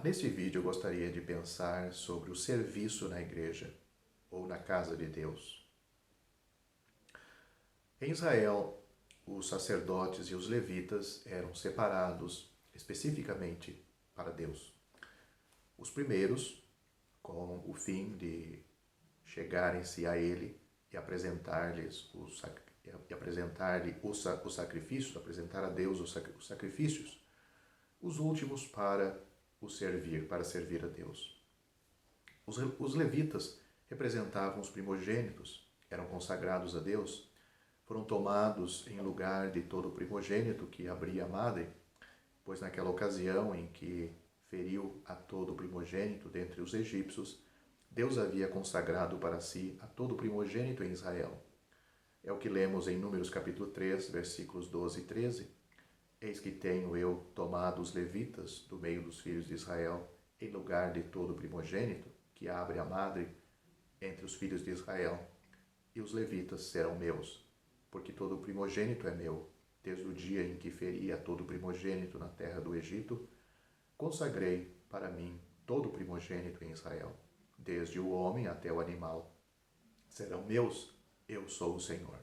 Neste vídeo eu gostaria de pensar sobre o serviço na igreja ou na casa de Deus. Em Israel, os sacerdotes e os levitas eram separados especificamente para Deus. Os primeiros, com o fim de chegarem-se a Ele e apresentar-lhes os sacrifícios, apresentar a Deus os sacrifícios. Os últimos para servir a Deus. Os levitas representavam os primogênitos, eram consagrados a Deus, foram tomados em lugar de todo primogênito que abria a madre, pois naquela ocasião em que feriu a todo primogênito dentre os egípcios, Deus havia consagrado para si a todo primogênito em Israel. É o que lemos em Números capítulo 3, versículos 12 e 13. Eis que tenho eu tomado os levitas do meio dos filhos de Israel, em lugar de todo primogênito que abre a madre entre os filhos de Israel, e os levitas serão meus, porque todo primogênito é meu. Desde o dia em que feri a todo primogênito na terra do Egito, consagrei para mim todo primogênito em Israel, desde o homem até o animal. Serão meus, eu sou o Senhor.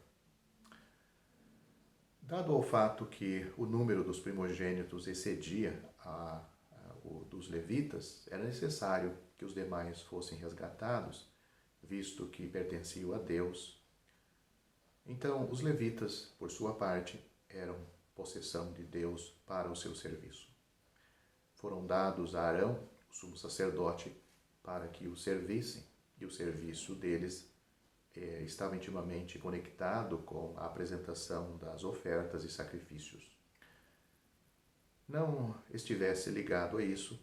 Dado ao fato que o número dos primogênitos excedia o dos levitas, era necessário que os demais fossem resgatados, visto que pertenciam a Deus. Então, os levitas, por sua parte, eram possessão de Deus para o seu serviço. Foram dados a Arão, o sumo sacerdote, para que o servissem, e o serviço deles estava intimamente conectado com a apresentação das ofertas e sacrifícios. Não estivesse ligado a isso,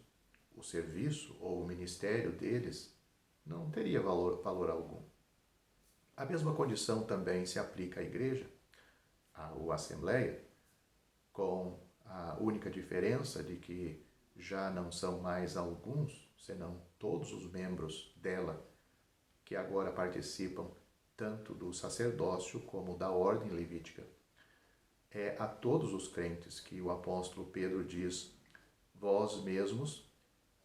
o serviço ou o ministério deles não teria valor algum. A mesma condição também se aplica à igreja, à assembleia, com a única diferença de que já não são mais alguns, senão todos os membros dela, que agora participam tanto do sacerdócio como da ordem levítica. É a todos os crentes que o apóstolo Pedro diz: vós mesmos,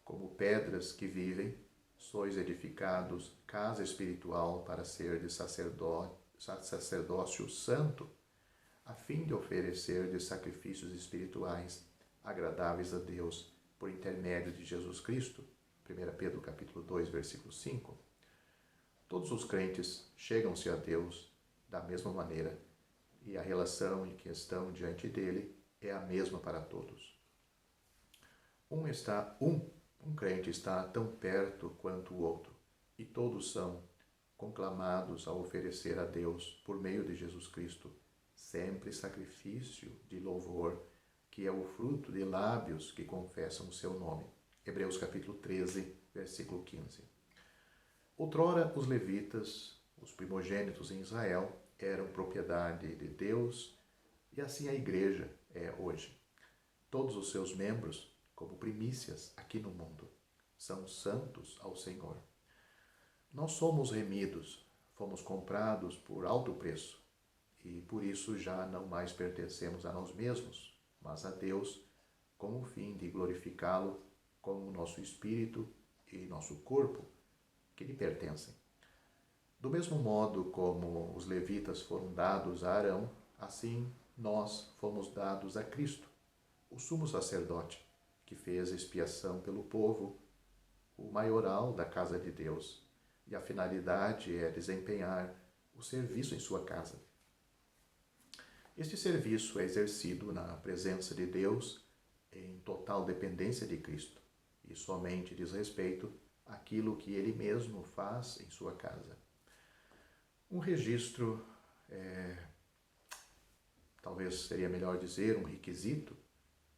como pedras que vivem, sois edificados casa espiritual para ser de sacerdócio santo, a fim de oferecer de sacrifícios espirituais agradáveis a Deus por intermédio de Jesus Cristo. 1 Pedro capítulo 2, versículo 5. Todos os crentes chegam-se a Deus da mesma maneira e a relação em que estão diante dele é a mesma para todos. Um crente está tão perto quanto o outro e todos são conclamados a oferecer a Deus, por meio de Jesus Cristo, sempre sacrifício de louvor, que é o fruto de lábios que confessam o seu nome. Hebreus capítulo 13, versículo 15. Outrora, os levitas, os primogênitos em Israel, eram propriedade de Deus e assim a igreja é hoje. Todos os seus membros, como primícias aqui no mundo, são santos ao Senhor. Nós somos remidos, fomos comprados por alto preço e por isso já não mais pertencemos a nós mesmos, mas a Deus, com o fim de glorificá-lo com o nosso espírito e nosso corpo, que lhe pertencem. Do mesmo modo como os levitas foram dados a Arão, assim nós fomos dados a Cristo, o sumo sacerdote, que fez expiação pelo povo, o maioral da casa de Deus, e a finalidade é desempenhar o serviço em sua casa. Este serviço é exercido na presença de Deus em total dependência de Cristo, e somente diz respeito aquilo que ele mesmo faz em sua casa. Um registro, talvez seria melhor dizer, um requisito,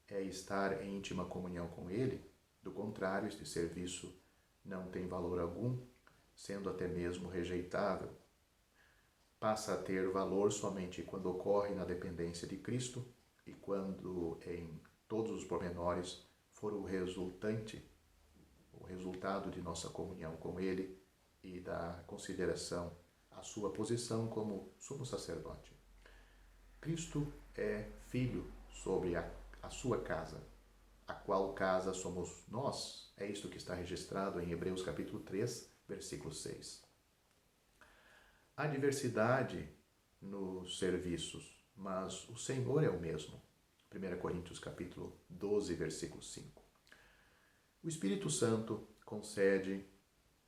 é estar em íntima comunhão com ele. Do contrário, este serviço não tem valor algum, sendo até mesmo rejeitável. Passa a ter valor somente quando ocorre na dependência de Cristo e quando, em todos os pormenores, for o resultado de nossa comunhão com Ele e da consideração à sua posição como sumo sacerdote. Cristo é filho sobre a sua casa, a qual casa somos nós. É isto que está registrado em Hebreus capítulo 3, versículo 6. Há diversidade nos serviços, mas o Senhor é o mesmo. 1 Coríntios capítulo 12, versículo 5. O Espírito Santo concede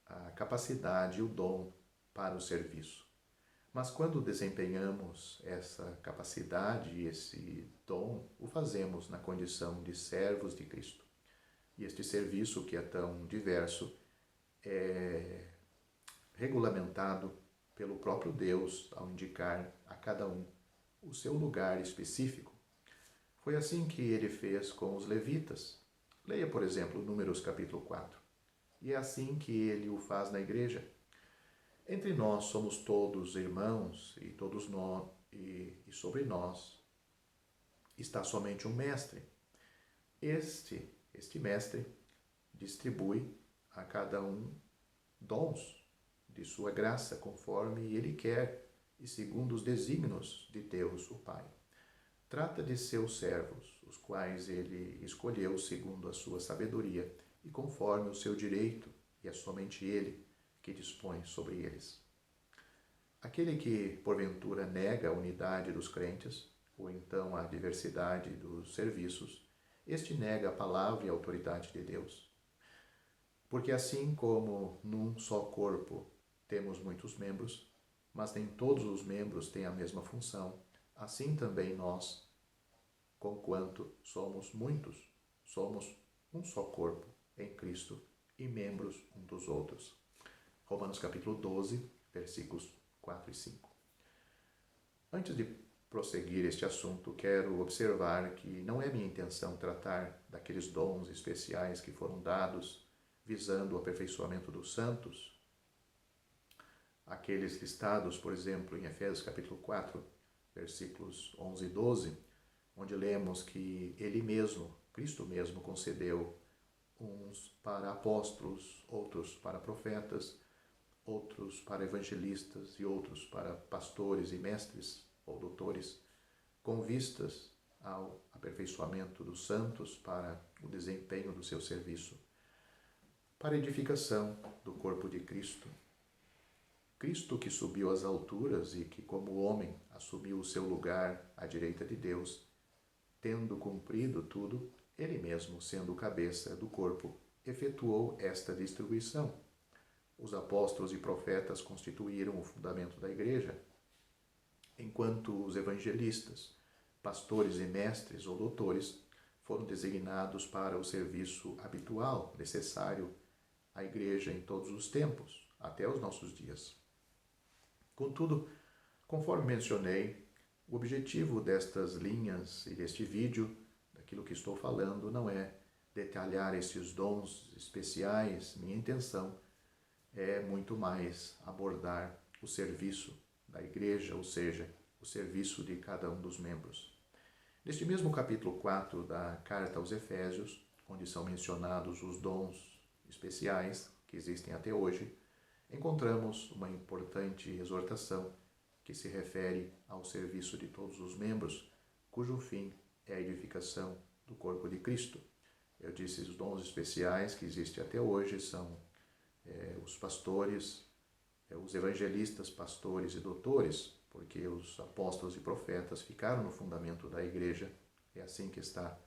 a capacidade e o dom para o serviço. Mas quando desempenhamos essa capacidade e esse dom, o fazemos na condição de servos de Cristo. E este serviço, que é tão diverso, é regulamentado pelo próprio Deus ao indicar a cada um o seu lugar específico. Foi assim que ele fez com os levitas. Leia, por exemplo, Números capítulo 4. E é assim que ele o faz na igreja. Entre nós somos todos irmãos e todos nós e sobre nós está somente um mestre. Este mestre distribui a cada um dons de sua graça conforme ele quer e segundo os desígnios de Deus, o Pai. Trata de seus servos, os quais ele escolheu segundo a sua sabedoria e conforme o seu direito, e é somente ele que dispõe sobre eles. Aquele que, porventura, nega a unidade dos crentes, ou então a diversidade dos serviços, este nega a palavra e a autoridade de Deus. Porque assim como num só corpo temos muitos membros, mas nem todos os membros têm a mesma função, assim também nós, conquanto somos muitos, somos um só corpo em Cristo e membros um dos outros. Romanos capítulo 12, versículos 4 e 5. Antes de prosseguir este assunto, quero observar que não é minha intenção tratar daqueles dons especiais que foram dados visando o aperfeiçoamento dos santos, aqueles listados, por exemplo, em Efésios capítulo 4, versículos 11 e 12, onde lemos que ele mesmo, Cristo mesmo, concedeu uns para apóstolos, outros para profetas, outros para evangelistas e outros para pastores e mestres ou doutores, com vistas ao aperfeiçoamento dos santos para o desempenho do seu serviço, para a edificação do corpo de Cristo. Cristo que subiu às alturas e que, como homem, assumiu o seu lugar à direita de Deus, tendo cumprido tudo, ele mesmo, sendo o cabeça do corpo, efetuou esta distribuição. Os apóstolos e profetas constituíram o fundamento da igreja, enquanto os evangelistas, pastores e mestres ou doutores foram designados para o serviço habitual necessário à igreja em todos os tempos, até os nossos dias. Contudo, conforme mencionei, o objetivo destas linhas e deste vídeo, daquilo que estou falando, não é detalhar esses dons especiais. Minha intenção é muito mais abordar o serviço da igreja, ou seja, o serviço de cada um dos membros. Neste mesmo capítulo 4 da carta aos Efésios, onde são mencionados os dons especiais que existem até hoje, encontramos uma importante exortação que se refere ao serviço de todos os membros, cujo fim é a edificação do corpo de Cristo. Eu disse os dons especiais que existem até hoje são os pastores, os evangelistas, pastores e doutores, porque os apóstolos e profetas ficaram no fundamento da igreja. É assim que está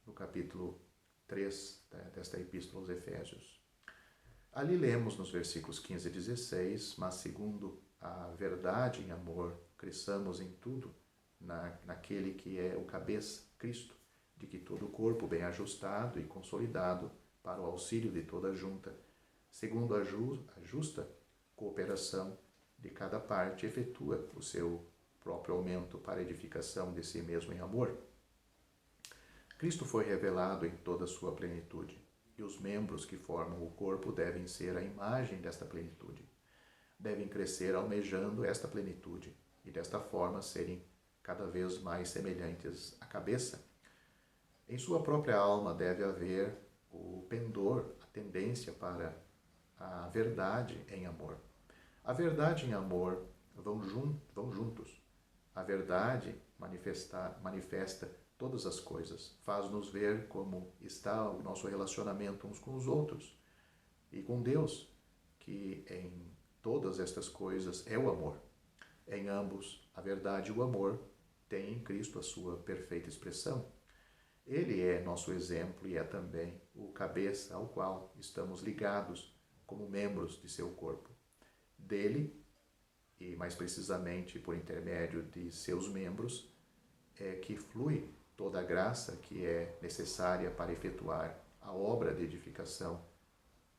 no capítulo 3 desta epístola aos Efésios. Ali lemos nos versículos 15 e 16, mas segundo a verdade em amor, cresçamos em tudo naquele que é o cabeça, Cristo, de que todo o corpo bem ajustado e consolidado para o auxílio de toda a junta, segundo a justa cooperação de cada parte, efetua o seu próprio aumento para a edificação de si mesmo em amor. Cristo foi revelado em toda a sua plenitude, e os membros que formam o corpo devem ser a imagem desta plenitude. Devem crescer almejando esta plenitude, e desta forma serem cada vez mais semelhantes à cabeça. Em sua própria alma deve haver o pendor, a tendência para a verdade em amor. A verdade e em amor vão juntos. A verdade manifesta todas as coisas, faz-nos ver como está o nosso relacionamento uns com os outros e com Deus, que em todas estas coisas é o amor. Em ambos, a verdade e o amor têm em Cristo a sua perfeita expressão. Ele é nosso exemplo e é também o cabeça ao qual estamos ligados como membros de seu corpo. Dele, e mais precisamente por intermédio de seus membros, é que flui toda a graça que é necessária para efetuar a obra de edificação,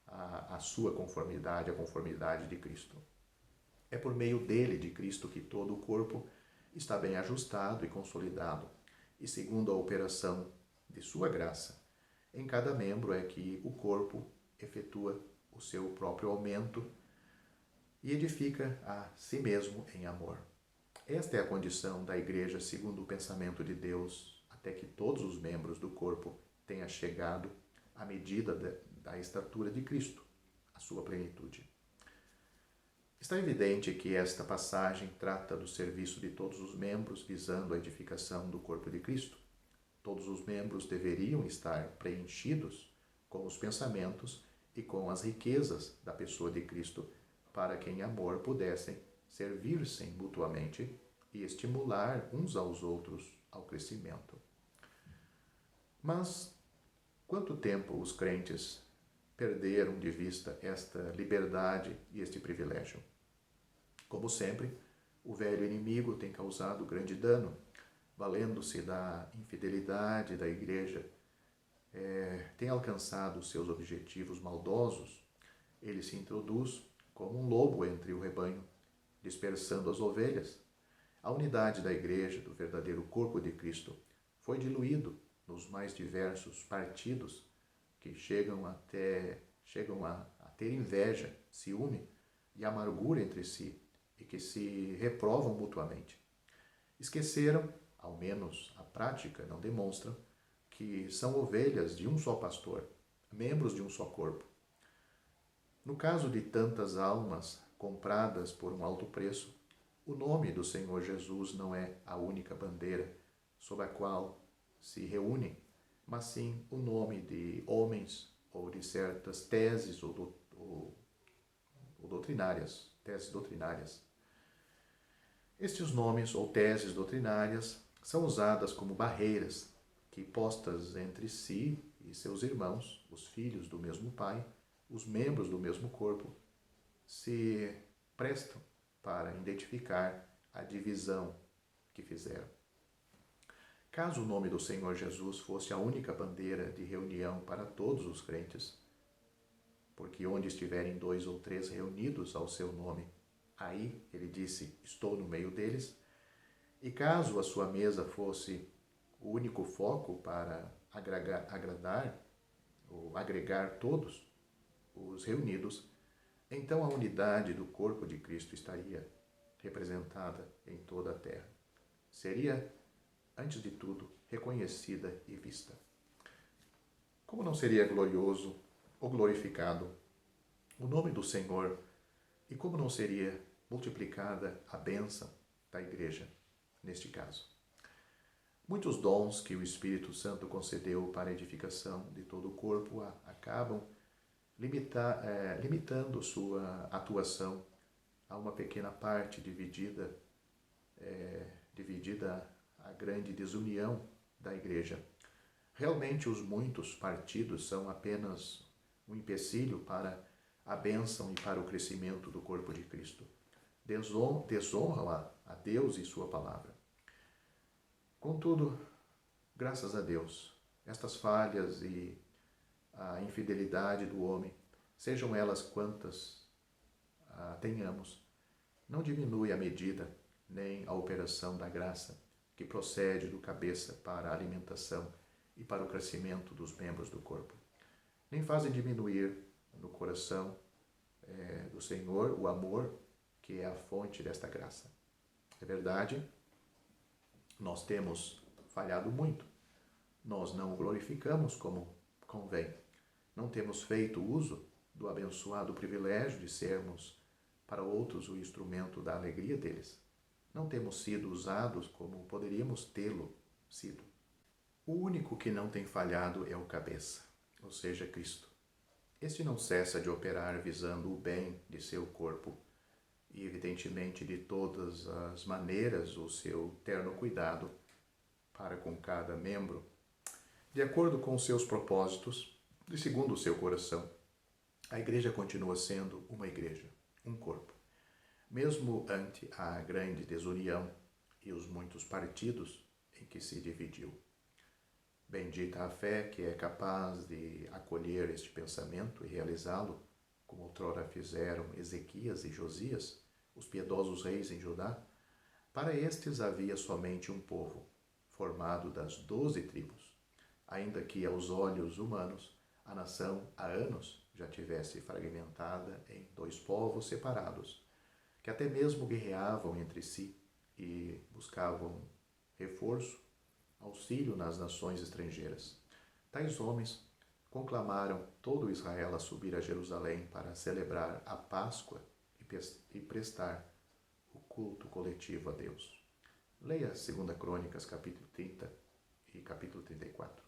a sua conformidade, a conformidade de Cristo. É por meio dele, de Cristo, que todo o corpo está bem ajustado e consolidado, e segundo a operação de sua graça, em cada membro é que o corpo efetua o seu próprio aumento e edifica a si mesmo em amor. Esta é a condição da Igreja segundo o pensamento de Deus, até que todos os membros do corpo tenham chegado à medida da estatura de Cristo, a sua plenitude. Está evidente que esta passagem trata do serviço de todos os membros visando a edificação do corpo de Cristo. Todos os membros deveriam estar preenchidos com os pensamentos e com as riquezas da pessoa de Cristo, para que em amor pudessem servir-se mutuamente e estimular uns aos outros ao crescimento. Mas quanto tempo os crentes perderam de vista esta liberdade e este privilégio? Como sempre, o velho inimigo tem causado grande dano, valendo-se da infidelidade da Igreja, tem alcançado seus objetivos maldosos. Ele se introduz como um lobo entre o rebanho, dispersando as ovelhas. A unidade da Igreja, do verdadeiro corpo de Cristo, foi diluído nos mais diversos partidos que chegam a ter inveja, ciúme e amargura entre si e que se reprovam mutuamente. Esqueceram, ao menos a prática não demonstra, que são ovelhas de um só pastor, membros de um só corpo. No caso de tantas almas compradas por um alto preço, o nome do Senhor Jesus não é a única bandeira sob a qual se reúnem, mas sim o nome de homens ou de certas teses ou doutrinárias, teses doutrinárias. Estes nomes ou teses doutrinárias são usadas como barreiras que, postas entre si e seus irmãos, os filhos do mesmo Pai, os membros do mesmo corpo, se prestam para identificar a divisão que fizeram. Caso o nome do Senhor Jesus fosse a única bandeira de reunião para todos os crentes, porque onde estiverem 2 ou 3 reunidos ao seu nome, aí, ele disse, estou no meio deles, e caso a sua mesa fosse o único foco para agradar ou agregar todos os reunidos, então a unidade do corpo de Cristo estaria representada em toda a terra. Seria, antes de tudo, reconhecida e vista. Como não seria glorioso ou glorificado o nome do Senhor e como não seria multiplicada a bênção da Igreja neste caso? Muitos dons que o Espírito Santo concedeu para a edificação de todo o corpo acabam limitando sua atuação a uma pequena parte dividida à grande desunião da Igreja. Realmente os muitos partidos são apenas um empecilho para a bênção e para o crescimento do corpo de Cristo. Desonram a Deus e sua palavra. Contudo, graças a Deus, estas falhas e a infidelidade do homem, sejam elas quantas tenhamos, não diminui a medida nem a operação da graça que procede do cabeça para a alimentação e para o crescimento dos membros do corpo. Nem fazem diminuir no coração do Senhor o amor que é a fonte desta graça. É verdade, nós temos falhado muito. Nós não o glorificamos como convém. Não temos feito uso do abençoado privilégio de sermos para outros o instrumento da alegria deles. Não temos sido usados como poderíamos tê-lo sido. O único que não tem falhado é o cabeça, ou seja, Cristo. Este não cessa de operar visando o bem de seu corpo e, evidentemente, de todas as maneiras, o seu terno cuidado para com cada membro, de acordo com os seus propósitos e segundo o seu coração. A Igreja continua sendo uma igreja, um corpo. Mesmo ante a grande desunião e os muitos partidos em que se dividiu. Bendita a fé que é capaz de acolher este pensamento e realizá-lo, como outrora fizeram Ezequias e Josias, os piedosos reis em Judá. Para estes havia somente um povo, formado das 12 tribos, ainda que aos olhos humanos a nação há anos já tivesse fragmentada em 2 povos separados, que até mesmo guerreavam entre si e buscavam reforço, auxílio nas nações estrangeiras. Tais homens conclamaram todo Israel a subir a Jerusalém para celebrar a Páscoa e prestar o culto coletivo a Deus. Leia 2 Crônicas, capítulo 30 e capítulo 34.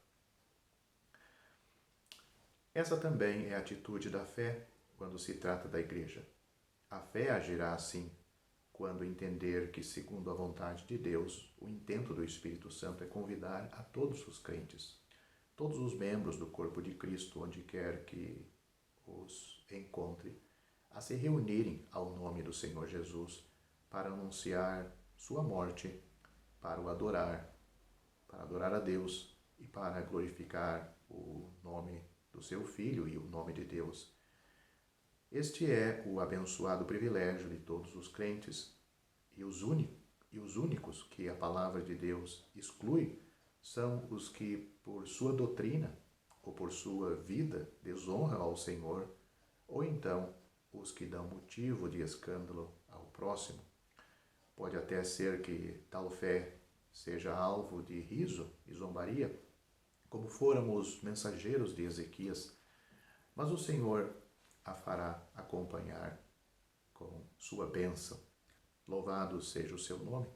Essa também é a atitude da fé quando se trata da Igreja. A fé agirá assim quando entender que, segundo a vontade de Deus, o intento do Espírito Santo é convidar a todos os crentes, todos os membros do corpo de Cristo, onde quer que os encontre, a se reunirem ao nome do Senhor Jesus para anunciar sua morte, para o adorar, para adorar a Deus e para glorificar o nome do seu Filho e o nome de Deus. Este é o abençoado privilégio de todos os crentes, e os únicos que a palavra de Deus exclui são os que, por sua doutrina ou por sua vida, desonram ao Senhor, ou então os que dão motivo de escândalo ao próximo. Pode até ser que tal fé seja alvo de riso e zombaria, como foram os mensageiros de Ezequias, mas o Senhor a fará acompanhar com sua bênção. Louvado seja o seu nome.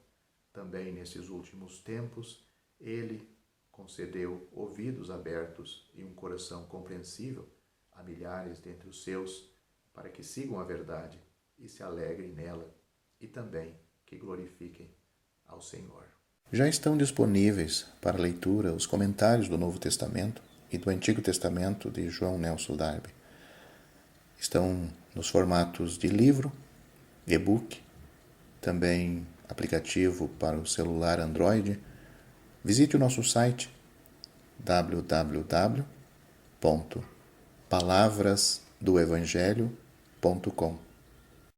Também nesses últimos tempos, ele concedeu ouvidos abertos e um coração compreensível a milhares dentre os seus, para que sigam a verdade e se alegrem nela, e também que glorifiquem ao Senhor. Já estão disponíveis para leitura os comentários do Novo Testamento e do Antigo Testamento de João Nelson Darby. Estão nos formatos de livro, e-book, também aplicativo para o celular Android. Visite o nosso site www.palavrasdoevangelho.com.